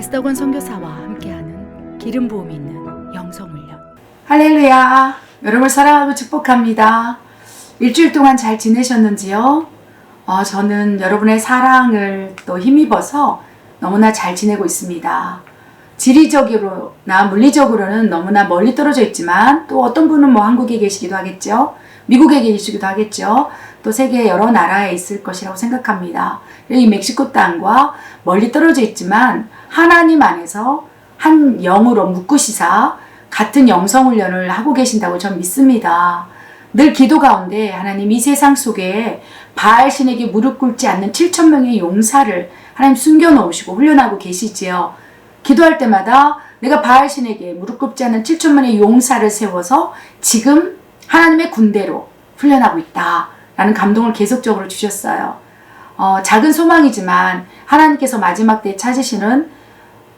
에스더건 선교사와 함께하는 기름 부음이 있는 영성훈련. 할렐루야! 여러분을 사랑하고 축복합니다. 일주일 동안 잘 지내셨는지요? 저는 여러분의 사랑을 또 힘입어서 너무나 잘 지내고 있습니다. 지리적으로나 물리적으로는 너무나 멀리 떨어져 있지만 또 어떤 분은 뭐 한국에 계시기도 하겠죠. 미국에 계시기도 하겠죠. 또 세계 여러 나라에 있을 것이라고 생각합니다. 이 멕시코 땅과 멀리 떨어져 있지만 하나님 안에서 한 영으로 묶으시사 같은 영성훈련을 하고 계신다고 전 믿습니다. 늘 기도 가운데 하나님 이 세상 속에 바알신에게 무릎 꿇지 않는 7,000명의 용사를 하나님 숨겨놓으시고 훈련하고 계시지요. 기도할 때마다 내가 바알신에게 무릎 꿇지 않는 7,000명의 용사를 세워서 지금 하나님의 군대로 훈련하고 있다 라는 감동을 계속적으로 주셨어요. 작은 소망이지만 하나님께서 마지막 때에 찾으시는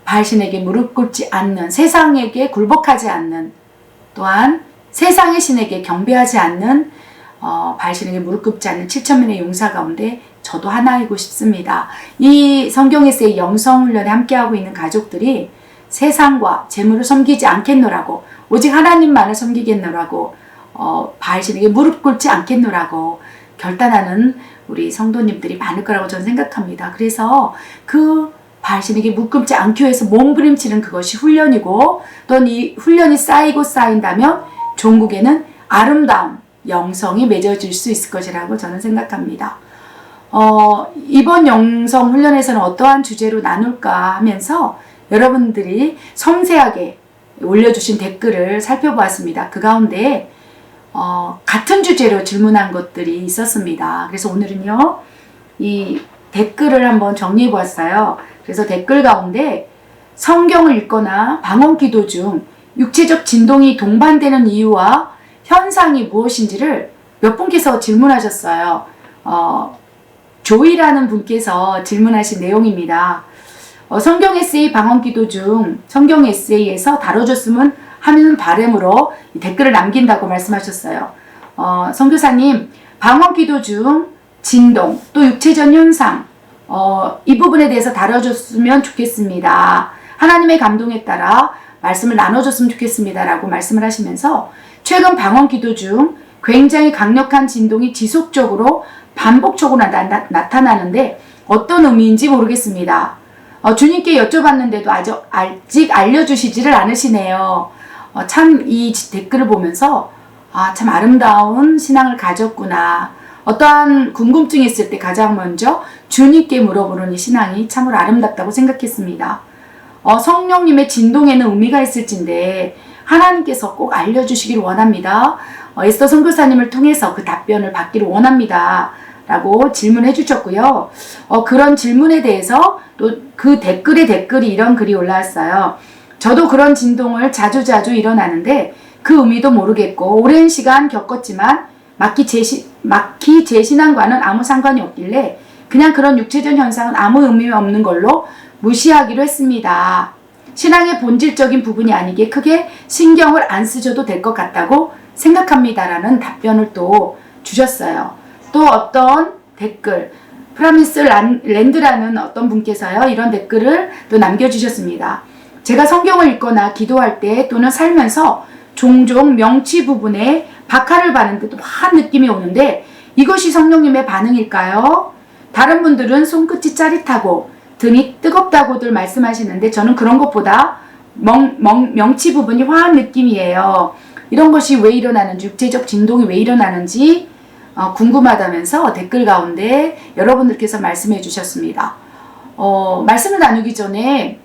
바알신에게 무릎 꿇지 않는, 세상에게 굴복하지 않는, 또한 세상의 신에게 경배하지 않는 바알신에게 무릎 꿇지 않는 7,000명의 용사 가운데 저도 하나이고 싶습니다. 이 성경에서의 영성훈련에 함께하고 있는 가족들이 세상과 재물을 섬기지 않겠노라고, 오직 하나님만을 섬기겠노라고, 바알신에게 무릎 꿇지 않겠노라고 결단하는 우리 성도님들이 많을 거라고 저는 생각합니다. 그래서 그 바알신에게 무릎 꿇지 않기 위해서 몸부림치는 그것이 훈련이고, 또는 이 훈련이 쌓이고 쌓인다면 종국에는 아름다운 영성이 맺어질 수 있을 것이라고 저는 생각합니다. 이번 영성 훈련에서는 어떠한 주제로 나눌까 하면서 여러분들이 섬세하게 올려주신 댓글을 살펴보았습니다. 그 가운데 같은 주제로 질문한 것들이 있었습니다. 그래서 오늘은요, 이 댓글을 한번 정리해 보았어요. 그래서 댓글 가운데 성경을 읽거나 방언 기도 중 육체적 진동이 동반되는 이유와 현상이 무엇인지를 몇 분께서 질문하셨어요. 조이라는 분께서 질문하신 내용입니다. 성경 에세이 방언 기도 중 성경 에세이에서 다뤄줬으면 하는 바람으로 댓글을 남긴다고 말씀하셨어요. 선교사님, 방언 기도 중 진동, 또 육체적 현상, 이 부분에 대해서 다뤄줬으면 좋겠습니다. 하나님의 감동에 따라 말씀을 나눠줬으면 좋겠습니다. 라고 말씀을 하시면서 최근 방언 기도 중 굉장히 강력한 진동이 지속적으로 반복적으로 나타나는데 어떤 의미인지 모르겠습니다. 주님께 여쭤봤는데도 아직 알려주시지를 않으시네요. 참 이 댓글을 보면서 참 아름다운 신앙을 가졌구나. 어떠한 궁금증이 있을 때 가장 먼저 주님께 물어보는 이 신앙이 참으로 아름답다고 생각했습니다. 성령님의 진동에는 의미가 있을진데 하나님께서 꼭 알려주시기를 원합니다. 에스더 선교사님을 통해서 그 답변을 받기를 원합니다. 라고 질문해 주셨고요. 그런 질문에 대해서 또 그 댓글에 댓글이 이런 글이 올라왔어요. 저도 그런 진동을 자주자주 일어나는데 그 의미도 모르겠고 오랜 시간 겪었지만 막히 제 신앙과는 아무 상관이 없길래 그냥 그런 육체적 현상은 아무 의미 없는 걸로 무시하기로 했습니다. 신앙의 본질적인 부분이 아니기에 크게 신경을 안 쓰셔도 될 것 같다고 생각합니다. 라는 답변을 또 주셨어요. 또 어떤 댓글, 프라미스 랜드라는 어떤 분께서요, 이런 댓글을 또 남겨주셨습니다. 제가 성경을 읽거나 기도할 때 또는 살면서 종종 명치 부분에 박하를 받는데 또 화한 느낌이 오는데 이것이 성령님의 반응일까요? 다른 분들은 손끝이 짜릿하고 등이 뜨겁다고들 말씀하시는데 저는 그런 것보다 명치 부분이 화한 느낌이에요. 이런 것이 왜 일어나는지, 육체적 진동이 왜 일어나는지 궁금하다면서 댓글 가운데 여러분들께서 말씀해 주셨습니다. 말씀을 나누기 전에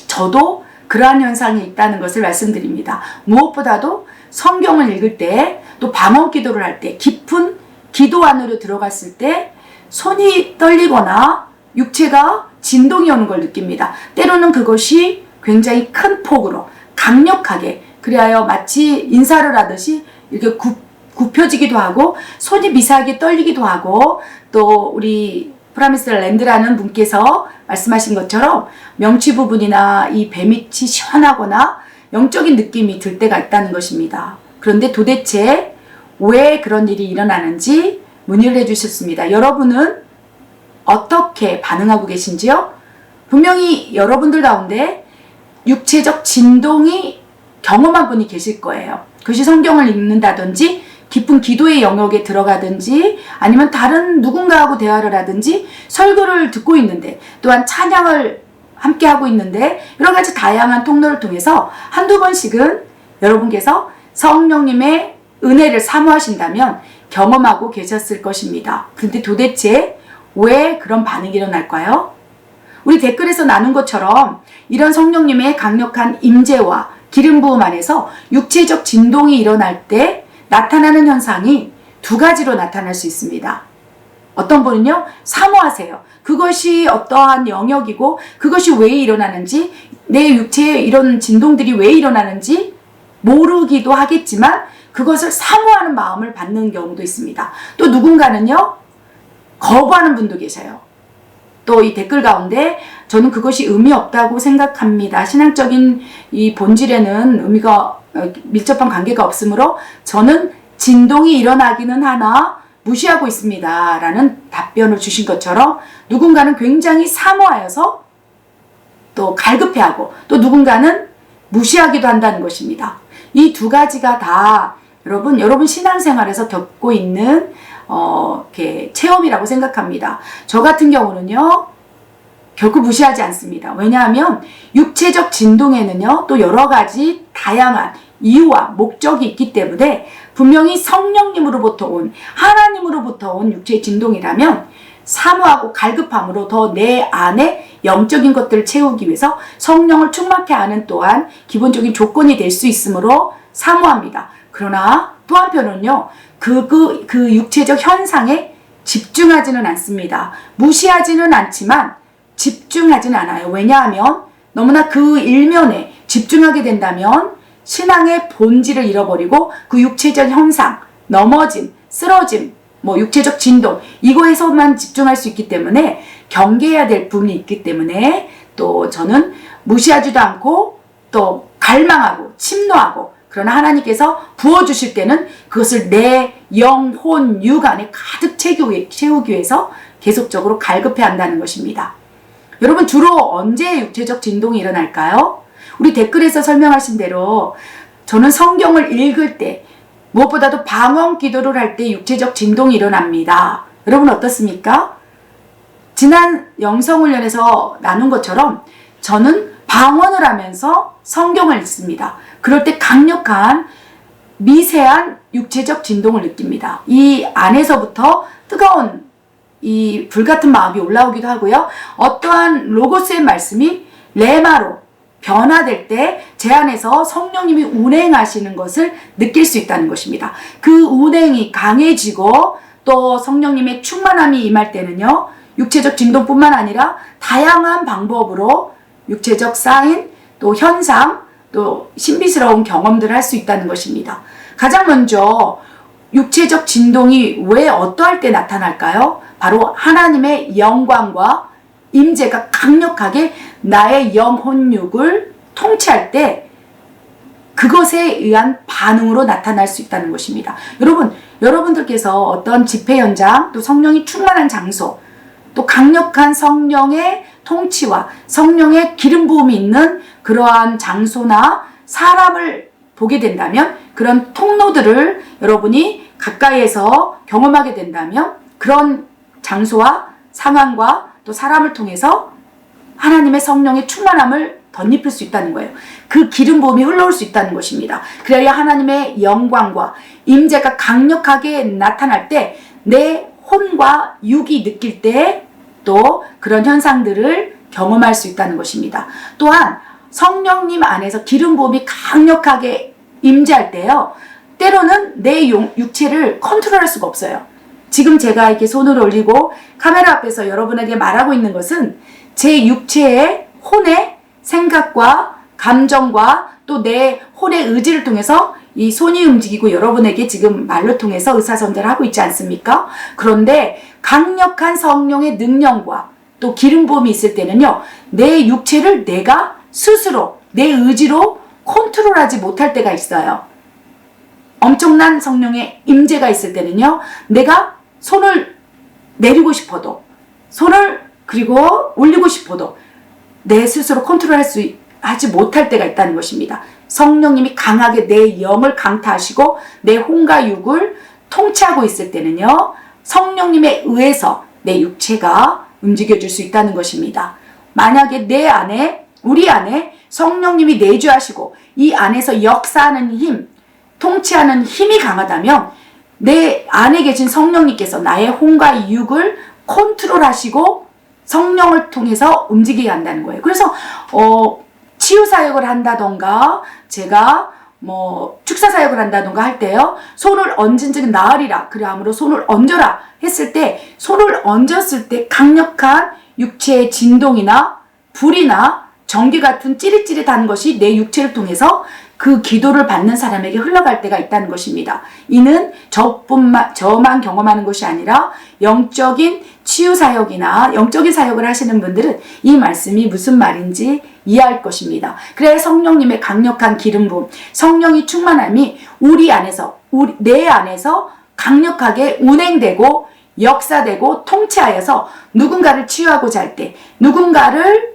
저도 그러한 현상이 있다는 것을 말씀드립니다. 무엇보다도 성경을 읽을 때 또 방언 기도를 할 때 깊은 기도 안으로 들어갔을 때 손이 떨리거나 육체가 진동이 오는 걸 느낍니다. 때로는 그것이 굉장히 큰 폭으로 강력하게 그리하여 마치 인사를 하듯이 이렇게 굽혀지기도 하고 손이 미세하게 떨리기도 하고 또 우리 프라미스 랜드라는 분께서 말씀하신 것처럼 명치 부분이나 이 배밑이 시원하거나 영적인 느낌이 들 때가 있다는 것입니다. 그런데 도대체 왜 그런 일이 일어나는지 문의를 해주셨습니다. 여러분은 어떻게 반응하고 계신지요? 분명히 여러분들 가운데 육체적 진동이 경험한 분이 계실 거예요. 그것이 성경을 읽는다든지 깊은 기도의 영역에 들어가든지 아니면 다른 누군가하고 대화를 하든지 설교를 듣고 있는데 또한 찬양을 함께 하고 있는데 여러 가지 다양한 통로를 통해서 한두 번씩은 여러분께서 성령님의 은혜를 사모하신다면 경험하고 계셨을 것입니다. 그런데 도대체 왜 그런 반응이 일어날까요? 우리 댓글에서 나눈 것처럼 이런 성령님의 강력한 임재와 기름 부음 안에서 육체적 진동이 일어날 때 나타나는 현상이 두 가지로 나타날 수 있습니다. 어떤 분은요, 사모하세요. 그것이 어떠한 영역이고 그것이 왜 일어나는지, 내 육체에 이런 진동들이 왜 일어나는지 모르기도 하겠지만 그것을 사모하는 마음을 받는 경우도 있습니다. 또 누군가는요, 거부하는 분도 계세요. 또 이 댓글 가운데 저는 그것이 의미 없다고 생각합니다. 신앙적인 이 본질에는 의미가 밀접한 관계가 없으므로 저는 진동이 일어나기는 하나 무시하고 있습니다. 라는 답변을 주신 것처럼 누군가는 굉장히 사모하여서 또 갈급해하고 또 누군가는 무시하기도 한다는 것입니다. 이 두 가지가 다 여러분 신앙생활에서 겪고 있는 이렇게 체험이라고 생각합니다. 저 같은 경우는요, 결코 무시하지 않습니다. 왜냐하면 육체적 진동에는요, 또 여러 가지 다양한 이유와 목적이 있기 때문에 분명히 성령님으로부터 온, 하나님으로부터 온 육체의 진동이라면 사모하고 갈급함으로 더 내 안에 영적인 것들을 채우기 위해서 성령을 충만케 하는 또한 기본적인 조건이 될 수 있으므로 사모합니다. 그러나 또 한편은요, 그 육체적 현상에 집중하지는 않습니다. 무시하지는 않지만 집중하지는 않아요. 왜냐하면 너무나 그 일면에 집중하게 된다면 신앙의 본질을 잃어버리고 그 육체적 현상, 넘어짐, 쓰러짐, 육체적 진동, 이거에서만 집중할 수 있기 때문에 경계해야 될 부분이 있기 때문에 또 저는 무시하지도 않고 또 갈망하고 침노하고, 그러나 하나님께서 부어주실 때는 그것을 내 영혼 육 안에 가득 채우기 위해서 계속적으로 갈급해 한다는 것입니다. 여러분, 주로 언제 육체적 진동이 일어날까요? 우리 댓글에서 설명하신 대로 저는 성경을 읽을 때, 무엇보다도 방언 기도를 할 때 육체적 진동이 일어납니다. 여러분 어떻습니까? 지난 영성훈련에서 나눈 것처럼 저는 방언을 하면서 성경을 읽습니다. 그럴 때 강력한 미세한 육체적 진동을 느낍니다. 이 안에서부터 뜨거운 이 불같은 마음이 올라오기도 하고요. 어떠한 로고스의 말씀이 레마로 변화될 때 제 안에서 성령님이 운행하시는 것을 느낄 수 있다는 것입니다. 그 운행이 강해지고 또 성령님의 충만함이 임할 때는요, 육체적 진동뿐만 아니라 다양한 방법으로 육체적 사인, 또 현상, 또 신비스러운 경험들을 할 수 있다는 것입니다. 가장 먼저 육체적 진동이 왜 어떠할 때 나타날까요? 바로 하나님의 영광과 임재가 강력하게 나의 영혼육을 통치할 때 그것에 의한 반응으로 나타날 수 있다는 것입니다. 여러분들께서 어떤 집회 현장, 또 성령이 충만한 장소, 또 강력한 성령의 통치와 성령의 기름 부음이 있는 그러한 장소나 사람을 보게 된다면, 그런 통로들을 여러분이 가까이에서 경험하게 된다면 그런 장소와 상황과 또 사람을 통해서 하나님의 성령의 충만함을 덧입힐 수 있다는 거예요. 그 기름 부음이 흘러올 수 있다는 것입니다. 그래야 하나님의 영광과 임재가 강력하게 나타날 때 내 혼과 육이 느낄 때 또 그런 현상들을 경험할 수 있다는 것입니다. 또한 성령님 안에서 기름 부음이 강력하게 임재할 때요, 때로는 내 육체를 컨트롤할 수가 없어요. 지금 제가 이렇게 손을 올리고 카메라 앞에서 여러분에게 말하고 있는 것은 제 육체의 혼의 생각과 감정과 또 내 혼의 의지를 통해서 이 손이 움직이고 여러분에게 지금 말로 통해서 의사전달을 하고 있지 않습니까? 그런데 강력한 성령의 능력과 또 기름 부음이 있을 때는요, 내 육체를 내가 스스로 내 의지로 컨트롤하지 못할 때가 있어요. 엄청난 성령의 임재가 있을 때는요, 내가 손을 내리고 싶어도, 손을 그리고 올리고 싶어도 내 스스로 하지 못할 때가 있다는 것입니다. 성령님이 강하게 내 영을 강타하시고 내 혼과 육을 통치하고 있을 때는요, 성령님에 의해서 내 육체가 움직여줄 수 있다는 것입니다. 만약에 우리 안에 성령님이 내주하시고 이 안에서 역사하는 힘, 통치하는 힘이 강하다면 내 안에 계신 성령님께서 나의 혼과 육을 컨트롤하시고 성령을 통해서 움직이게 한다는 거예요. 그래서 치유 사역을 한다던가 제가 축사 사역을 한다던가 할 때요, 손을 얹은 즉 나으리라, 그러므로 손을 얹어라 했을 때, 손을 얹었을 때 강력한 육체의 진동이나 불이나 전기 같은 찌릿찌릿한 것이 내 육체를 통해서 그 기도를 받는 사람에게 흘러갈 때가 있다는 것입니다. 이는 저만 경험하는 것이 아니라 영적인 치유 사역이나 영적인 사역을 하시는 분들은 이 말씀이 무슨 말인지 이해할 것입니다. 그래야 성령님의 강력한 기름 부음, 성령이 충만함이 내 안에서 강력하게 운행되고 역사되고 통치하여서 누군가를 치유하고자 할 때, 누군가를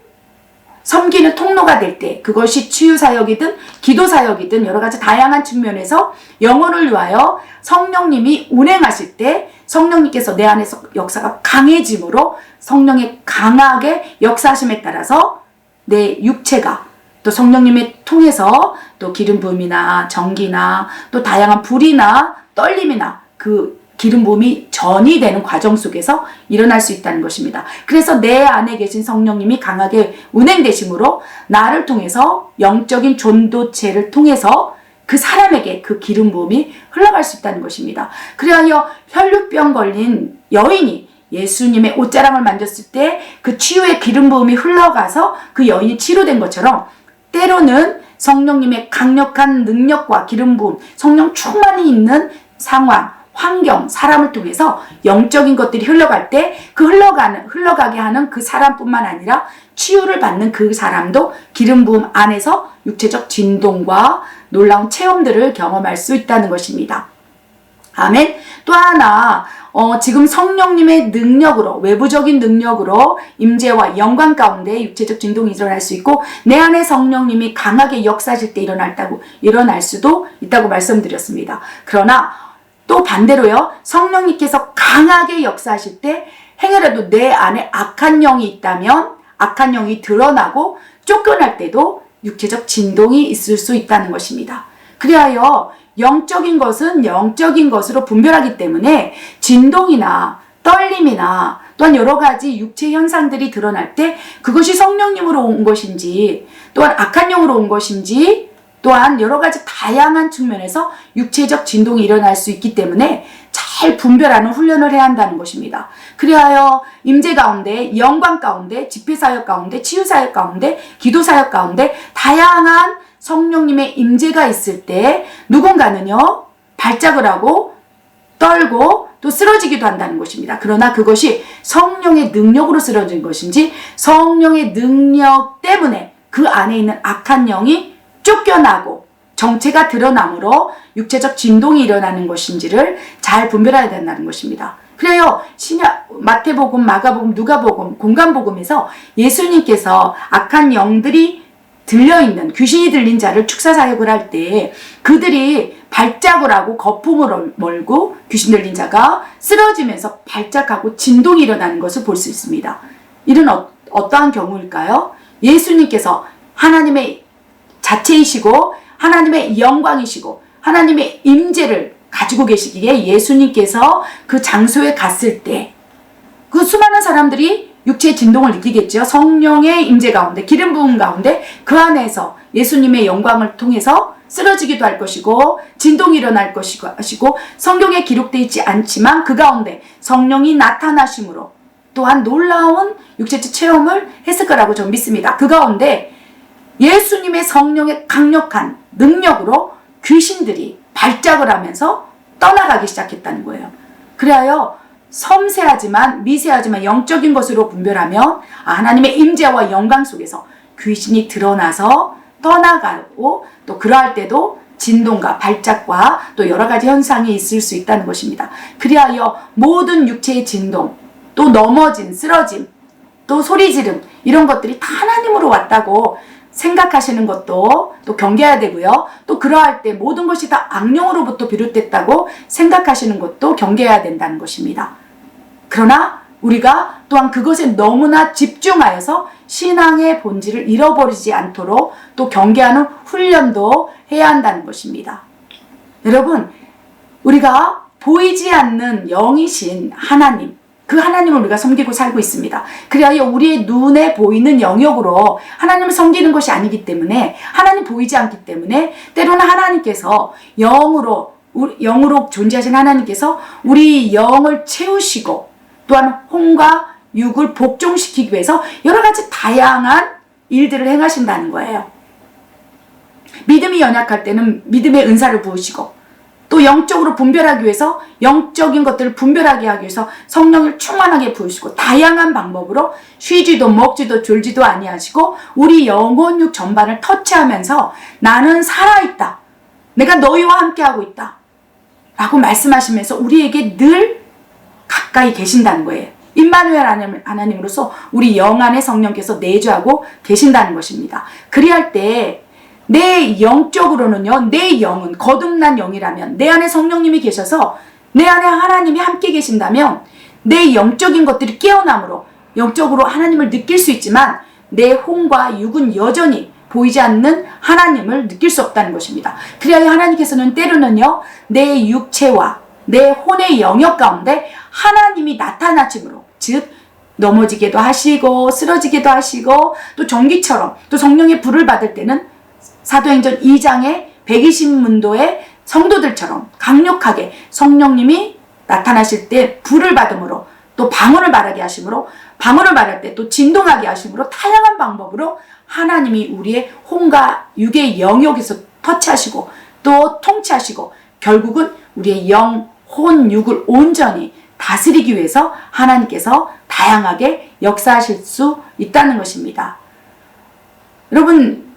섬기는 통로가 될 때, 그것이 치유 사역이든 기도 사역이든 여러 가지 다양한 측면에서 영혼을 위하여 성령님이 운행하실 때 성령님께서 내 안에서 역사가 강해짐으로, 성령의 강하게 역사하심에 따라서 내 육체가 또 성령님의 통해서 또 기름 부음이나 전기나 또 다양한 불이나 떨림이나 그 기름 부음이 전이되는 과정 속에서 일어날 수 있다는 것입니다. 그래서 내 안에 계신 성령님이 강하게 운행되심으로 나를 통해서 영적인 전도체를 통해서 그 사람에게 그 기름 부음이 흘러갈 수 있다는 것입니다. 그래야 혈류병 걸린 여인이 예수님의 옷자락을 만졌을 때 그 치유의 기름 부음이 흘러가서 그 여인이 치료된 것처럼, 때로는 성령님의 강력한 능력과 기름 부음, 성령 충만이 있는 상황, 환경, 사람을 통해서 영적인 것들이 흘러갈 때 그 흘러가게 하는 그 사람뿐만 아니라 치유를 받는 그 사람도 기름 부음 안에서 육체적 진동과 놀라운 체험들을 경험할 수 있다는 것입니다. 아멘. 또 하나, 지금 성령님의 능력으로, 외부적인 능력으로 임재와 영광 가운데 육체적 진동이 일어날 수 있고, 내 안에 성령님이 강하게 역사하실 때 일어날 수도 있다고 말씀드렸습니다. 그러나 또 반대로요, 성령님께서 강하게 역사하실 때 행여라도 내 안에 악한 영이 있다면 악한 영이 드러나고 쫓겨날 때도 육체적 진동이 있을 수 있다는 것입니다. 그리하여 영적인 것은 영적인 것으로 분별하기 때문에 진동이나 떨림이나 또한 여러 가지 육체 현상들이 드러날 때 그것이 성령님으로 온 것인지, 또한 악한 영으로 온 것인지, 또한 여러 가지 다양한 측면에서 육체적 진동이 일어날 수 있기 때문에 잘 분별하는 훈련을 해야 한다는 것입니다. 그리하여 임재 가운데, 영광 가운데, 집회사역 가운데, 치유사역 가운데, 기도사역 가운데 다양한 성령님의 임재가 있을 때 누군가는요, 발작을 하고 떨고 또 쓰러지기도 한다는 것입니다. 그러나 그것이 성령의 능력으로 쓰러진 것인지, 성령의 능력 때문에 그 안에 있는 악한 영이 쫓겨나고 정체가 드러남으로 육체적 진동이 일어나는 것인지를 잘 분별해야 된다는 것입니다. 그래요, 마태복음, 마가복음, 누가복음, 공간복음에서 예수님께서 악한 영들이 들려있는, 귀신이 들린 자를 축사사역을 할 때 그들이 발작을 하고 거품을 몰고 귀신 들린 자가 쓰러지면서 발작하고 진동이 일어나는 것을 볼 수 있습니다. 이런 어떠한 경우일까요? 예수님께서 하나님의 자체이시고 하나님의 영광이시고 하나님의 임재를 가지고 계시기에 예수님께서 그 장소에 갔을 때 그 수많은 사람들이 육체의 진동을 느끼겠죠. 성령의 임재 가운데, 기름 부음 가운데 그 안에서 예수님의 영광을 통해서 쓰러지기도 할 것이고 진동이 일어날 것이고, 성경에 기록되어 있지 않지만 그 가운데 성령이 나타나심으로 또한 놀라운 육체적 체험을 했을 거라고 저는 믿습니다. 그 가운데 예수님의 성령의 강력한 능력으로 귀신들이 발작을 하면서 떠나가기 시작했다는 거예요. 그래야 섬세하지만 미세하지만 영적인 것으로 분별하면 하나님의 임재와 영광 속에서 귀신이 드러나서 떠나가고, 또 그러할 때도 진동과 발작과 또 여러 가지 현상이 있을 수 있다는 것입니다. 그리하여 모든 육체의 진동, 또 넘어짐, 쓰러짐, 또 소리 지름, 이런 것들이 다 하나님으로 왔다고 생각하시는 것도 또 경계해야 되고요. 또 그러할 때 모든 것이 다 악령으로부터 비롯됐다고 생각하시는 것도 경계해야 된다는 것입니다. 그러나 우리가 또한 그것에 너무나 집중하여서 신앙의 본질을 잃어버리지 않도록 또 경계하는 훈련도 해야 한다는 것입니다. 여러분, 우리가 보이지 않는 영이신 하나님, 그 하나님을 우리가 섬기고 살고 있습니다. 그리하여 우리의 눈에 보이는 영역으로 하나님을 섬기는 것이 아니기 때문에, 하나님 보이지 않기 때문에 때로는 하나님께서 영으로 존재하신 하나님께서 우리 영을 채우시고 또한 혼과 육을 복종시키기 위해서 여러 가지 다양한 일들을 행하신다는 거예요. 믿음이 연약할 때는 믿음의 은사를 부으시고, 또 영적으로 분별하기 위해서 영적인 것들을 분별하게 하기 위해서 성령을 충만하게 부으시고, 다양한 방법으로 쉬지도 먹지도 졸지도 아니하시고 우리 영혼 육 전반을 터치하면서 나는 살아있다, 내가 너희와 함께하고 있다 라고 말씀하시면서 우리에게 늘 가까이 계신다는 거예요. 임마누엘 하나님으로서 우리 영 안에 성령께서 내주하고 계신다는 것입니다. 그리할 때 내 영적으로는요, 내 영은 거듭난 영이라면, 내 안에 성령님이 계셔서 내 안에 하나님이 함께 계신다면 내 영적인 것들이 깨어남으로 영적으로 하나님을 느낄 수 있지만 내 혼과 육은 여전히 보이지 않는 하나님을 느낄 수 없다는 것입니다. 그래야 하나님께서는 때로는요, 내 육체와 내 혼의 영역 가운데 하나님이 나타나심으로, 즉 넘어지기도 하시고 쓰러지기도 하시고 또 전기처럼 또 성령의 불을 받을 때는 사도행전 2장의 120문도의 성도들처럼 강력하게 성령님이 나타나실 때 불을 받음으로, 또 방언을 말하게 하심으로, 방언을 말할 때 또 진동하게 하심으로 다양한 방법으로 하나님이 우리의 혼과 육의 영역에서 터치하시고 또 통치하시고 결국은 우리의 영, 혼, 육을 온전히 다스리기 위해서 하나님께서 다양하게 역사하실 수 있다는 것입니다. 여러분,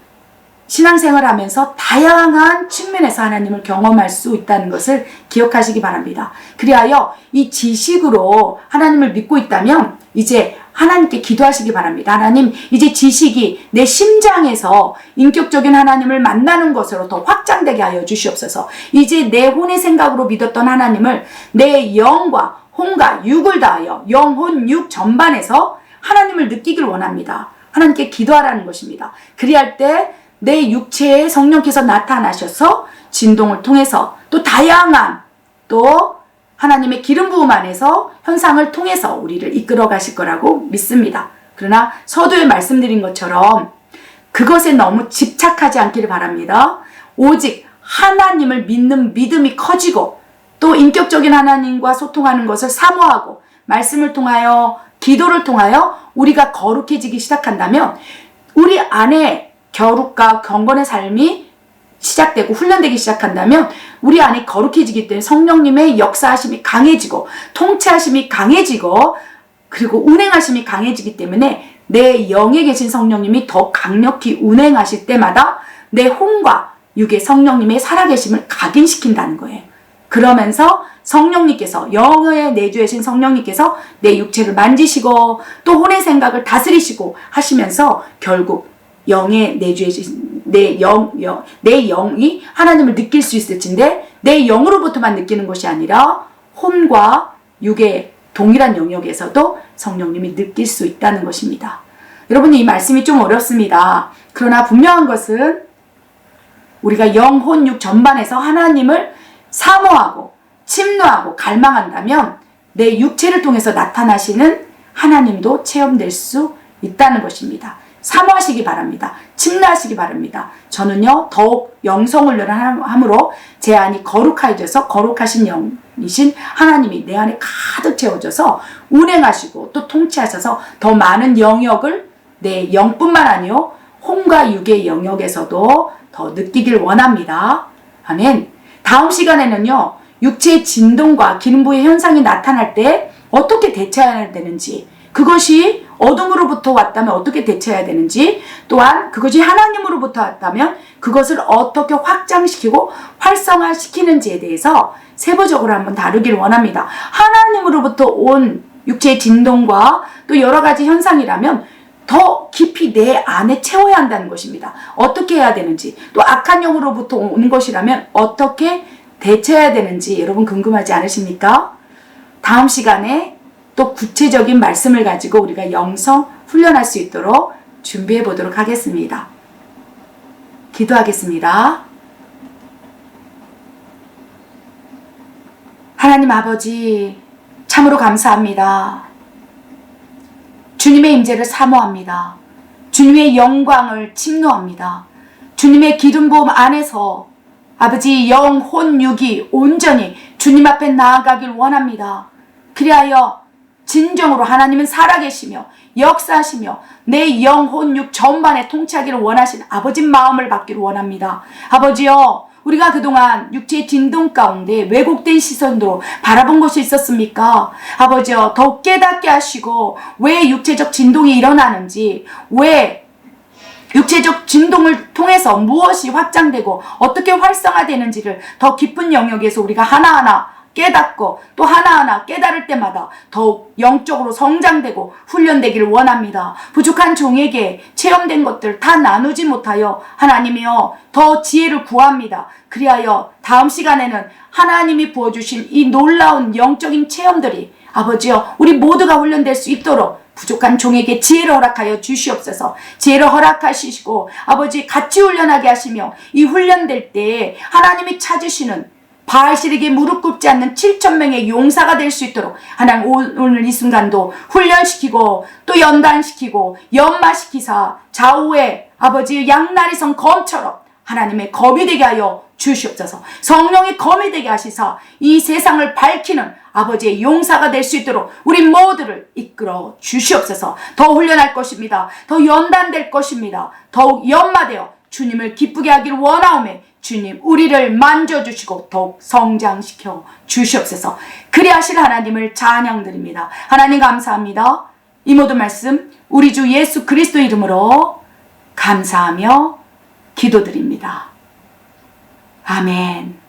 신앙생활을 하면서 다양한 측면에서 하나님을 경험할 수 있다는 것을 기억하시기 바랍니다. 그리하여 이 지식으로 하나님을 믿고 있다면 이제 하나님께 기도하시기 바랍니다. 하나님, 이제 지식이 내 심장에서 인격적인 하나님을 만나는 것으로 더 확장되게 하여 주시옵소서. 이제 내 혼의 생각으로 믿었던 하나님을 내 영과 혼과 육을 다하여 영, 혼, 육 전반에서 하나님을 느끼길 원합니다. 하나님께 기도하라는 것입니다. 그리할 때 내 육체에 성령께서 나타나셔서 진동을 통해서 또 다양한 또 하나님의 기름 부음 안에서 현상을 통해서 우리를 이끌어 가실 거라고 믿습니다. 그러나 서두에 말씀드린 것처럼 그것에 너무 집착하지 않기를 바랍니다. 오직 하나님을 믿는 믿음이 커지고 또 인격적인 하나님과 소통하는 것을 사모하고 말씀을 통하여 기도를 통하여 우리가 거룩해지기 시작한다면 우리 안에 거룩과 경건의 삶이 시작되고 훈련되기 시작한다면 우리 안에 거룩해지기 때문에 성령님의 역사하심이 강해지고 통치하심이 강해지고 그리고 운행하심이 강해지기 때문에 내 영에 계신 성령님이 더 강력히 운행하실 때마다 내 혼과 육의 성령님의 살아계심을 각인시킨다는 거예요. 그러면서 성령님께서, 영에 내주하신 성령님께서 내 육체를 만지시고 또 혼의 생각을 다스리시고 하시면서 결국 영에 내주해진 내 영이 하나님을 느낄 수 있을진데 내 영으로부터만 느끼는 것이 아니라 혼과 육의 동일한 영역에서도 성령님이 느낄 수 있다는 것입니다. 여러분, 이 말씀이 좀 어렵습니다. 그러나 분명한 것은 우리가 영, 혼, 육 전반에서 하나님을 사모하고 침노하고 갈망한다면 내 육체를 통해서 나타나시는 하나님도 체험될 수 있다는 것입니다. 사모하시기 바랍니다. 침노하시기 바랍니다. 저는요, 더욱 영성훈련을 함으로 제 안이 거룩해져서 거룩하신 영이신 하나님이 내 안에 가득 채워져서 운행하시고 또 통치하셔서 더 많은 영역을 내 영뿐만 아니요 혼과 육의 영역에서도 더 느끼길 원합니다. 아멘. 다음 시간에는요, 육체의 진동과 기름부의 현상이 나타날 때 어떻게 대처해야 되는지, 그것이 어둠으로부터 왔다면 어떻게 대처해야 되는지, 또한 그것이 하나님으로부터 왔다면 그것을 어떻게 확장시키고 활성화시키는지에 대해서 세부적으로 한번 다루기를 원합니다. 하나님으로부터 온 육체의 진동과 또 여러 가지 현상이라면 더 깊이 내 안에 채워야 한다는 것입니다. 어떻게 해야 되는지, 또 악한 영으로부터 오는 것이라면 어떻게 대처해야 되는지 여러분 궁금하지 않으십니까? 다음 시간에 또 구체적인 말씀을 가지고 우리가 영성 훈련할 수 있도록 준비해 보도록 하겠습니다. 기도하겠습니다. 하나님 아버지, 참으로 감사합니다. 주님의 임재를 사모합니다. 주님의 영광을 침노합니다. 주님의 기름 부음 안에서 아버지 영혼 육이 온전히 주님 앞에 나아가길 원합니다. 그리하여 진정으로 하나님은 살아계시며 역사하시며 내 영혼 육 전반에 통치하기를 원하신 아버지 마음을 받기를 원합니다. 아버지여, 우리가 그동안 육체의 진동 가운데 왜곡된 시선으로 바라본 것이 있었습니까? 아버지여, 더욱 깨닫게 하시고 왜 육체적 진동이 일어나는지, 왜 육체적 진동을 통해서 무엇이 확장되고 어떻게 활성화되는지를 더 깊은 영역에서 우리가 하나하나 깨닫고 또 하나하나 깨달을 때마다 더욱 영적으로 성장되고 훈련되기를 원합니다. 부족한 종에게 체험된 것들 다 나누지 못하여 하나님이여 더 지혜를 구합니다. 그리하여 다음 시간에는 하나님이 부어주신 이 놀라운 영적인 체험들이 아버지여 우리 모두가 훈련될 수 있도록 부족한 종에게 지혜를 허락하여 주시옵소서. 지혜를 허락하시고 아버지 같이 훈련하게 하시며 이 훈련될 때에 하나님이 찾으시는 바알실에게 무릎 꿇지 않는 7,000명의 용사가 될 수 있도록 하나님 오늘 이 순간도 훈련시키고 또 연단시키고 연마시키사 좌우에 아버지 양날이선 검처럼 하나님의 검이 되게 하여 주시옵소서. 성령의 검이 되게 하시사 이 세상을 밝히는 아버지의 용사가 될 수 있도록 우리 모두를 이끌어 주시옵소서. 더 훈련할 것입니다. 더 연단될 것입니다. 더욱 연마되어 주님을 기쁘게 하기를 원하오매 주님 우리를 만져주시고 더욱 성장시켜 주시옵소서. 그리하실 하나님을 찬양드립니다. 하나님 감사합니다. 이 모든 말씀 우리 주 예수 그리스도 이름으로 감사하며 기도드립니다. 아멘.